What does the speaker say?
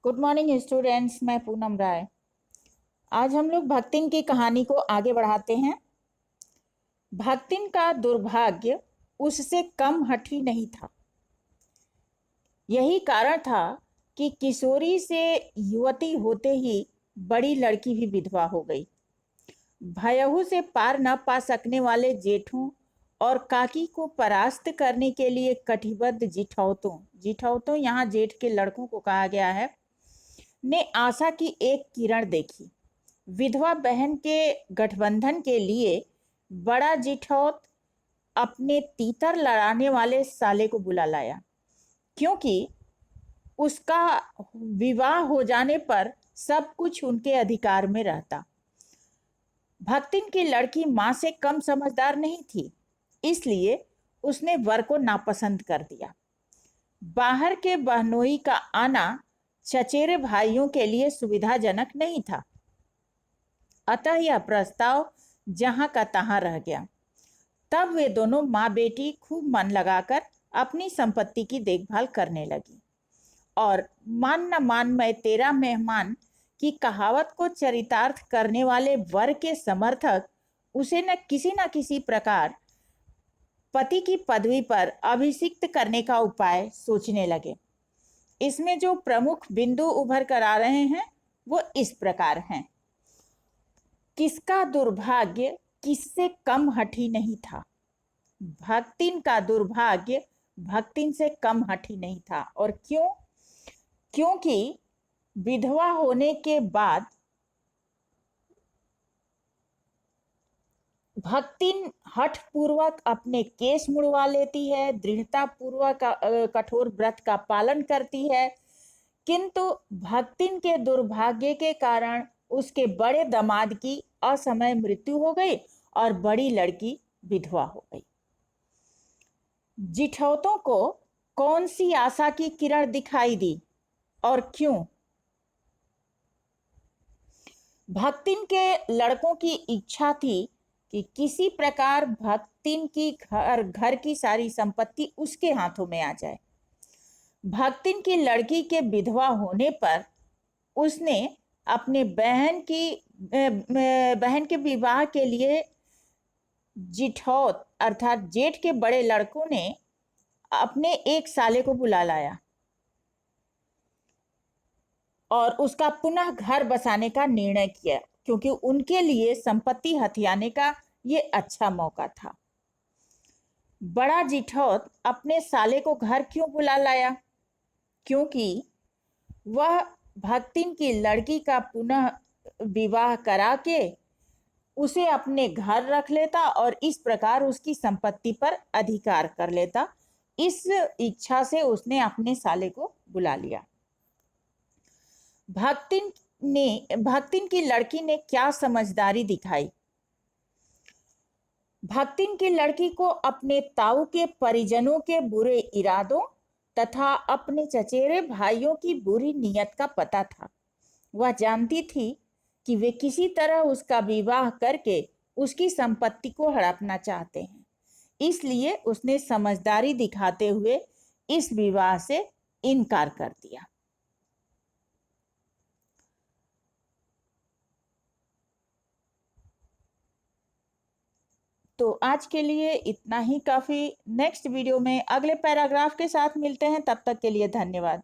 Good morning students, मैं पूनम राय। आज हम लोग भक्तिन की कहानी को आगे बढ़ाते हैं। भक्तिन का दुर्भाग्य उससे कम हठी नहीं था। यही कारण था कि किशोरी से युवती होते ही बड़ी लड़की भी विधवा हो गई। भयहू से पार न पा सकने वाले जेठों और काकी को परास्त करने के लिए कटिबद्ध जिठौतों यहाँ जेठ के लड़कों को कहा गया है, ने आशा की एक किरण देखी। विधवा बहन के गठबंधन के लिए बड़ा जिठौत अपने तीतर लड़ाने वाले साले को बुला लाया, क्योंकि उसका विवाह हो जाने पर सब कुछ उनके अधिकार में रहता। भक्तिन की लड़की मां से कम समझदार नहीं थी, इसलिए उसने वर को नापसंद कर दिया। बाहर के बहनोई का आना चचेरे भाइयों के लिए सुविधाजनक नहीं था, अतः यह प्रस्ताव जहां का तहां रह गया। तब वे दोनों माँ बेटी खूब मन लगाकर अपनी संपत्ति की देखभाल करने लगी और मान न मान मैं तेरा मेहमान की कहावत को चरितार्थ करने वाले वर के समर्थक उसे न किसी प्रकार पति की पदवी पर अभिषिक्त करने का उपाय सोचने लगे। इसमें जो प्रमुख बिंदु उभर कर आ रहे हैं वो इस प्रकार हैं। किसका दुर्भाग्य किससे कम हठी नहीं था? भक्तिन का दुर्भाग्य भक्तिन से कम हठी नहीं था। और क्यों? क्योंकि विधवा होने के बाद भक्तिन हठ पूर्वक अपने केस मुड़वा लेती है, दृढ़ता पूर्वक कठोर व्रत का पालन करती है, किंतु भक्तिन के दुर्भाग्य के कारण उसके बड़े दामाद की असमय मृत्यु हो गई और बड़ी लड़की विधवा हो गई। जिठौतों को कौन सी आशा की किरण दिखाई दी और क्यों? भक्तिन के लड़कों की इच्छा थी कि किसी प्रकार भक्तिन की घर की सारी संपत्ति उसके हाथों में आ जाए। भक्तिन की लड़की के विधवा होने पर उसने अपने बहन के विवाह के लिए जिठौत अर्थात जेठ के बड़े लड़कों ने अपने एक साले को बुला लाया और उसका पुनः घर बसाने का निर्णय किया, क्योंकि उनके लिए संपत्ति हथियाने का ये अच्छा मौका था। बड़ा जिठौत अपने साले को घर क्यों बुला लाया? क्योंकि वह भक्तिन की लड़की का पुनः विवाह करा के उसे अपने घर रख लेता और इस प्रकार उसकी संपत्ति पर अधिकार कर लेता। इस इच्छा से उसने अपने साले को बुला लिया। भक्तिन की लड़की ने क्या समझदारी दिखाई? भक्तिन की लड़की को अपने ताऊ के परिजनों के बुरे इरादों तथा अपने चचेरे भाइयों की बुरी नीयत का पता था। वह जानती थी कि वे किसी तरह उसका विवाह करके उसकी संपत्ति को हड़पना चाहते हैं, इसलिए उसने समझदारी दिखाते हुए इस विवाह से इनकार कर दिया। तो आज के लिए इतना ही काफी। नेक्स्ट वीडियो में अगले पैराग्राफ के साथ मिलते हैं, तब तक के लिए धन्यवाद।